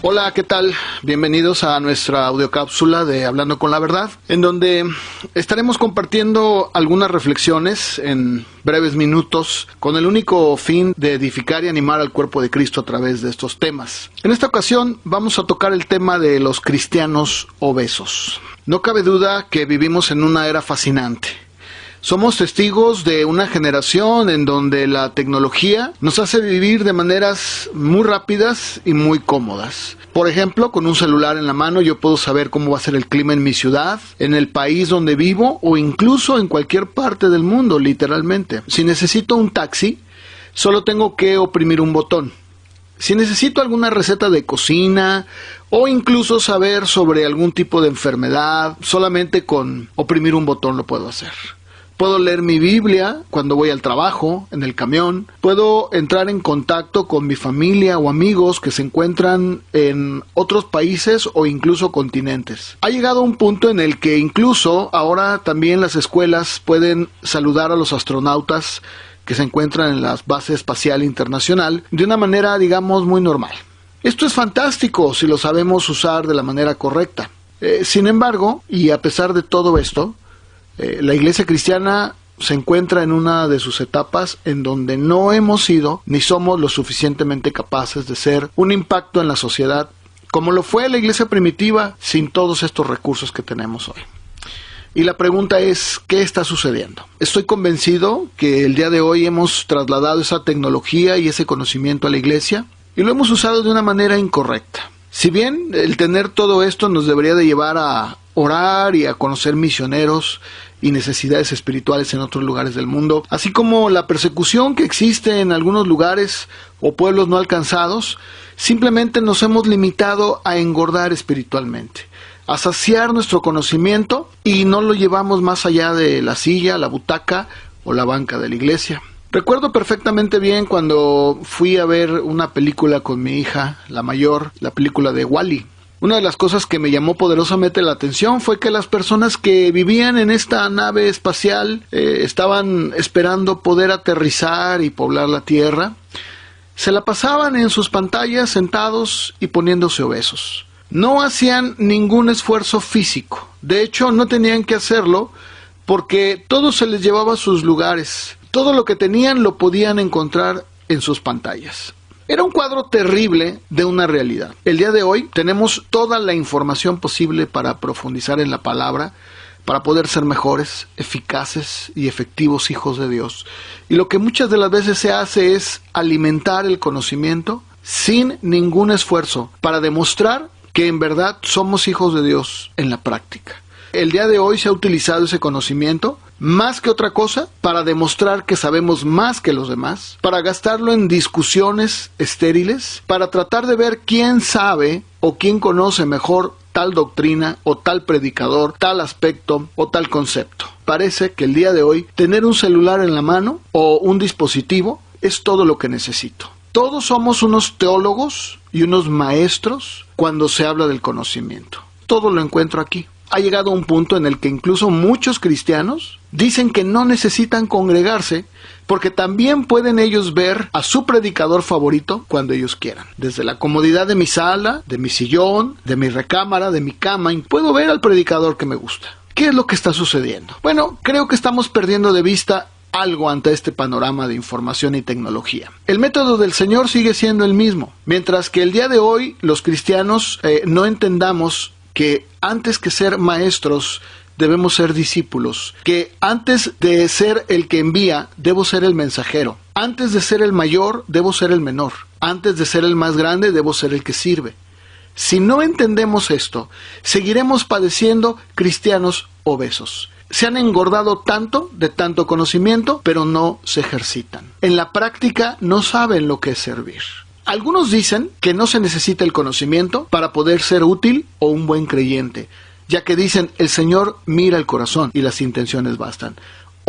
Hola, ¿qué tal? Bienvenidos a nuestra audiocápsula de Hablando con la Verdad, en donde estaremos compartiendo algunas reflexiones en breves minutos con el único fin de edificar y animar al cuerpo de Cristo a través de estos temas. En esta ocasión vamos a tocar el tema de los cristianos obesos. No cabe duda que vivimos en una era fascinante. Somos testigos de una generación en donde la tecnología nos hace vivir de maneras muy rápidas y muy cómodas. Por ejemplo, con un celular en la mano yo puedo saber cómo va a ser el clima en mi ciudad, en el país donde vivo o incluso en cualquier parte del mundo, literalmente. Si necesito un taxi, solo tengo que oprimir un botón. Si necesito alguna receta de cocina o incluso saber sobre algún tipo de enfermedad, solamente con oprimir un botón lo puedo hacer. Puedo leer mi Biblia cuando voy al trabajo, en el camión. Puedo entrar en contacto con mi familia o amigos que se encuentran en otros países o incluso continentes. Ha llegado un punto en el que incluso ahora también las escuelas pueden saludar a los astronautas que se encuentran en la base espacial internacional de una manera, digamos, muy normal. Esto es fantástico si lo sabemos usar de la manera correcta. Sin embargo, y a pesar de todo esto, la iglesia cristiana se encuentra en una de sus etapas en donde no hemos sido ni somos lo suficientemente capaces de ser un impacto en la sociedad como lo fue la iglesia primitiva sin todos estos recursos que tenemos hoy. Y la pregunta es, ¿qué está sucediendo? Estoy convencido que el día de hoy hemos trasladado esa tecnología y ese conocimiento a la iglesia y lo hemos usado de una manera incorrecta. Si bien el tener todo esto nos debería de llevar a orar y a conocer misioneros y necesidades espirituales en otros lugares del mundo, así como la persecución que existe en algunos lugares o pueblos no alcanzados, simplemente nos hemos limitado a engordar espiritualmente, a saciar nuestro conocimiento y no lo llevamos más allá de la silla, la butaca o la banca de la iglesia. Recuerdo perfectamente bien cuando fui a ver una película con mi hija, la mayor, la película de Wall-E. Una de las cosas que me llamó poderosamente la atención fue que las personas que vivían en esta nave espacial estaban esperando poder aterrizar y poblar la Tierra. Se la pasaban en sus pantallas sentados y poniéndose obesos. No hacían ningún esfuerzo físico. De hecho, no tenían que hacerlo porque todo se les llevaba a sus lugares. Todo lo que tenían lo podían encontrar en sus pantallas. Era un cuadro terrible de una realidad. El día de hoy tenemos toda la información posible para profundizar en la palabra, para poder ser mejores, eficaces y efectivos hijos de Dios. Y lo que muchas de las veces se hace es alimentar el conocimiento sin ningún esfuerzo para demostrar que en verdad somos hijos de Dios en la práctica. El día de hoy se ha utilizado ese conocimiento más que otra cosa para demostrar que sabemos más que los demás, para gastarlo en discusiones estériles, para tratar de ver quién sabe o quién conoce mejor tal doctrina o tal predicador, tal aspecto o tal concepto. Parece que el día de hoy tener un celular en la mano o un dispositivo es todo lo que necesito. Todos somos unos teólogos y unos maestros cuando se habla del conocimiento. Todo lo encuentro aquí. Ha llegado a un punto en el que incluso muchos cristianos dicen que no necesitan congregarse porque también pueden ellos ver a su predicador favorito cuando ellos quieran. Desde la comodidad de mi sala, de mi sillón, de mi recámara, de mi cama, puedo ver al predicador que me gusta. ¿Qué es lo que está sucediendo? Bueno, creo que estamos perdiendo de vista algo ante este panorama de información y tecnología. El método del Señor sigue siendo el mismo. Mientras que el día de hoy los cristianos no entendamos que antes que ser maestros debemos ser discípulos, que antes de ser el que envía debo ser el mensajero, antes de ser el mayor debo ser el menor, antes de ser el más grande debo ser el que sirve. Si no entendemos esto, seguiremos padeciendo cristianos obesos. Se han engordado tanto de tanto conocimiento, pero no se ejercitan. En la práctica no saben lo que es servir. Algunos dicen que no se necesita el conocimiento para poder ser útil o un buen creyente, ya que dicen el Señor mira el corazón y las intenciones bastan.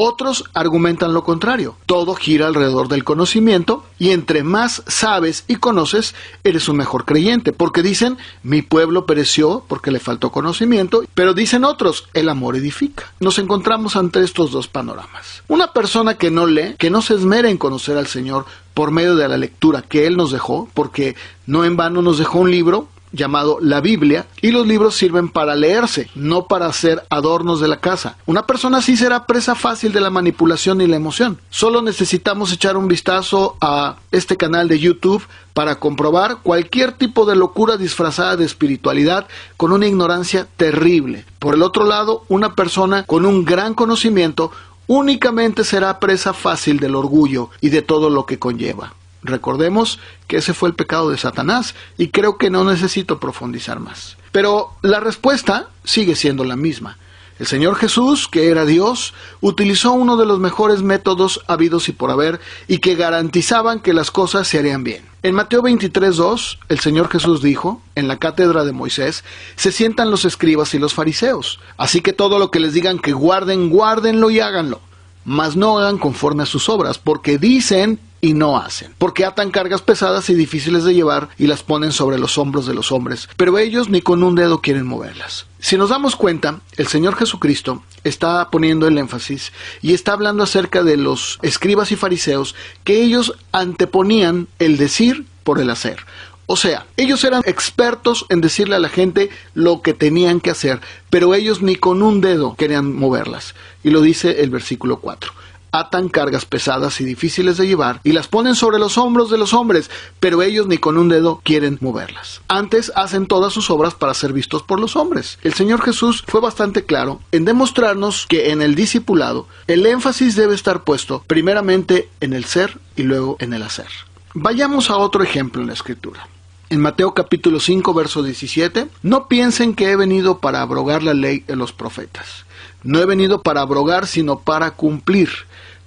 Otros argumentan lo contrario. Todo gira alrededor del conocimiento y entre más sabes y conoces, eres un mejor creyente. Porque dicen, mi pueblo pereció porque le faltó conocimiento. Pero dicen otros, el amor edifica. Nos encontramos ante estos dos panoramas. Una persona que no lee, que no se esmera en conocer al Señor por medio de la lectura que Él nos dejó, porque no en vano nos dejó un libro llamado la Biblia, y los libros sirven para leerse, no para hacer adornos de la casa. Una persona así será presa fácil de la manipulación y la emoción. Solo necesitamos echar un vistazo a este canal de YouTube para comprobar cualquier tipo de locura disfrazada de espiritualidad con una ignorancia terrible. Por el otro lado, una persona con un gran conocimiento únicamente será presa fácil del orgullo y de todo lo que conlleva. Recordemos que ese fue el pecado de Satanás y creo que no necesito profundizar más. Pero la respuesta sigue siendo la misma. El Señor Jesús, que era Dios, utilizó uno de los mejores métodos habidos y por haber y que garantizaban que las cosas se harían bien. En Mateo 23:2, el Señor Jesús dijo, en la cátedra de Moisés, se sientan los escribas y los fariseos. Así que todo lo que les digan que guarden, guárdenlo y háganlo. Mas no hagan conforme a sus obras, porque dicen y no hacen, porque atan cargas pesadas y difíciles de llevar y las ponen sobre los hombros de los hombres, pero ellos ni con un dedo quieren moverlas. Si nos damos cuenta, el Señor Jesucristo está poniendo el énfasis y está hablando acerca de los escribas y fariseos, que ellos anteponían el decir por el hacer. O sea, ellos eran expertos en decirle a la gente lo que tenían que hacer, pero ellos ni con un dedo querían moverlas. Y lo dice el versículo 4. Atan cargas pesadas y difíciles de llevar y las ponen sobre los hombros de los hombres, pero ellos ni con un dedo quieren moverlas. Antes hacen todas sus obras para ser vistos por los hombres. El Señor Jesús fue bastante claro en demostrarnos que en el discipulado el énfasis debe estar puesto primeramente en el ser y luego en el hacer. Vayamos a otro ejemplo en la Escritura. En Mateo capítulo 5, verso 17, no piensen que he venido para abrogar la ley de los profetas. No he venido para abrogar, sino para cumplir.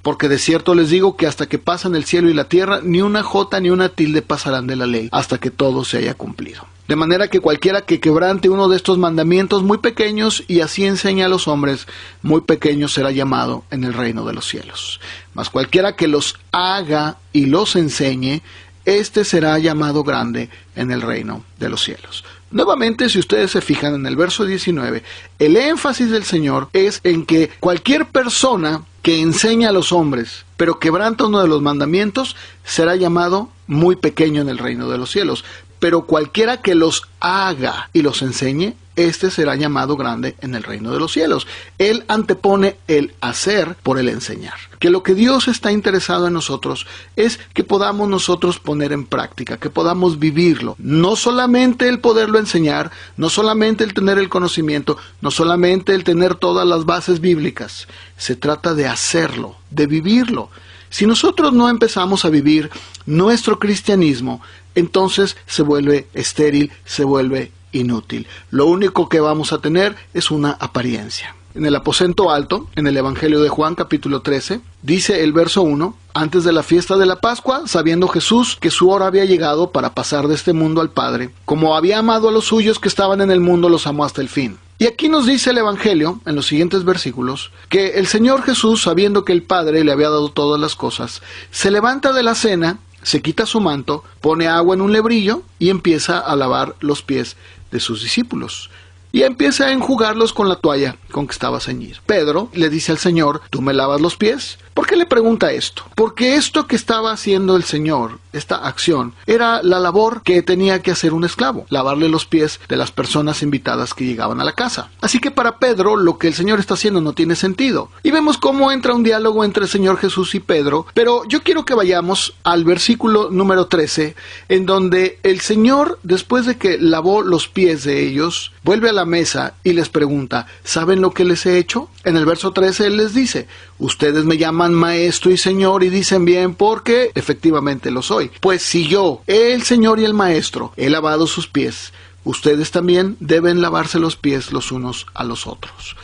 Porque de cierto les digo que hasta que pasan el cielo y la tierra, ni una jota ni una tilde pasarán de la ley, hasta que todo se haya cumplido. De manera que cualquiera que quebrante uno de estos mandamientos muy pequeños y así enseña a los hombres, muy pequeño será llamado en el reino de los cielos. Mas cualquiera que los haga y los enseñe, este será llamado grande en el reino de los cielos. Nuevamente, si ustedes se fijan en el verso 19, el énfasis del Señor es en que cualquier persona que enseña a los hombres, pero quebranta uno de los mandamientos, será llamado muy pequeño en el reino de los cielos. Pero cualquiera que los haga y los enseñe, este será llamado grande en el reino de los cielos. Él antepone el hacer por el enseñar. Que lo que Dios está interesado en nosotros es que podamos nosotros poner en práctica, que podamos vivirlo. No solamente el poderlo enseñar, no solamente el tener el conocimiento, no solamente el tener todas las bases bíblicas. Se trata de hacerlo, de vivirlo. Si nosotros no empezamos a vivir nuestro cristianismo, entonces se vuelve estéril, se vuelve inútil. Lo único que vamos a tener es una apariencia. En el aposento alto, en el Evangelio de Juan capítulo 13, dice el verso 1, antes de la fiesta de la Pascua, sabiendo Jesús que su hora había llegado para pasar de este mundo al Padre, como había amado a los suyos que estaban en el mundo, los amó hasta el fin. Y aquí nos dice el Evangelio, en los siguientes versículos, que el Señor Jesús, sabiendo que el Padre le había dado todas las cosas, se levanta de la cena, se quita su manto, pone agua en un lebrillo y empieza a lavar los pies de sus discípulos. Y empieza a enjugarlos con la toalla con que estaba ceñido. Pedro le dice al Señor, ¿tú me lavas los pies? ¿Por qué le pregunta esto? Porque esto que estaba haciendo el Señor, esta acción, era la labor que tenía que hacer un esclavo, lavarle los pies de las personas invitadas que llegaban a la casa. Así que para Pedro, lo que el Señor está haciendo no tiene sentido. Y vemos cómo entra un diálogo entre el Señor Jesús y Pedro, pero yo quiero que vayamos al versículo número 13, en donde el Señor, después de que lavó los pies de ellos, vuelve a la mesa y les pregunta, ¿saben lo que les he hecho? En el verso 13 Él les dice, ustedes me llaman maestro y señor y dicen bien porque efectivamente lo soy. Pues si yo, el Señor y el Maestro, he lavado sus pies, ustedes también deben lavarse los pies los unos a los otros.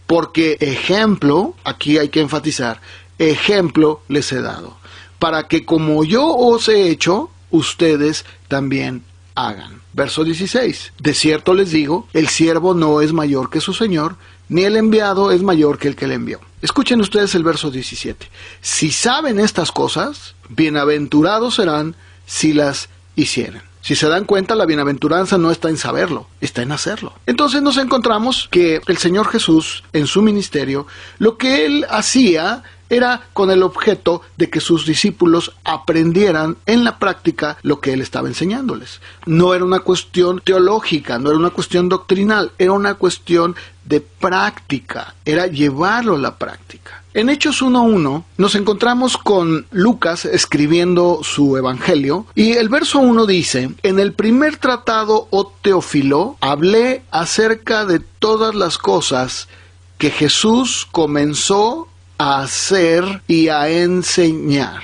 Porque ejemplo, aquí hay que enfatizar, ejemplo les he dado, para que como yo os he hecho, ustedes también hagan. Verso 16. De cierto les digo, el siervo no es mayor que su señor, ni el enviado es mayor que el que le envió. Escuchen ustedes el verso 17. Si saben estas cosas, bienaventurados serán si las hicieren. Si se dan cuenta, la bienaventuranza no está en saberlo, está en hacerlo. Entonces nos encontramos que el Señor Jesús, en su ministerio, lo que Él hacía era con el objeto de que sus discípulos aprendieran en la práctica lo que Él estaba enseñándoles. No era una cuestión teológica, no era una cuestión doctrinal, era una cuestión de práctica, era llevarlo a la práctica. En Hechos 1:1 nos encontramos con Lucas escribiendo su evangelio y el verso 1 dice: en el primer tratado, oh Teófilo, hablé acerca de todas las cosas que Jesús comenzó a hacer y a enseñar.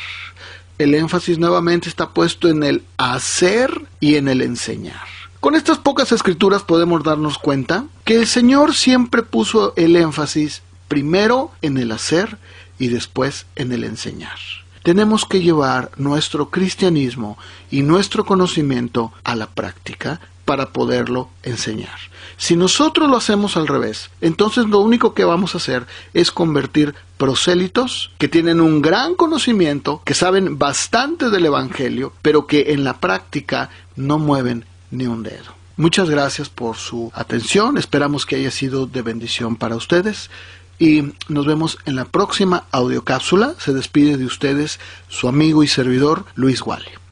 El énfasis nuevamente está puesto en el hacer y en el enseñar. Con estas pocas escrituras podemos darnos cuenta que el Señor siempre puso el énfasis primero en el hacer y después en el enseñar. Tenemos que llevar nuestro cristianismo y nuestro conocimiento a la práctica para poderlo enseñar. Si nosotros lo hacemos al revés, entonces lo único que vamos a hacer es convertir prosélitos que tienen un gran conocimiento, que saben bastante del evangelio, pero que en la práctica no mueven ni un dedo. Muchas gracias por su atención, esperamos que haya sido de bendición para ustedes y nos vemos en la próxima audiocápsula. Se despide de ustedes su amigo y servidor Luis Wally.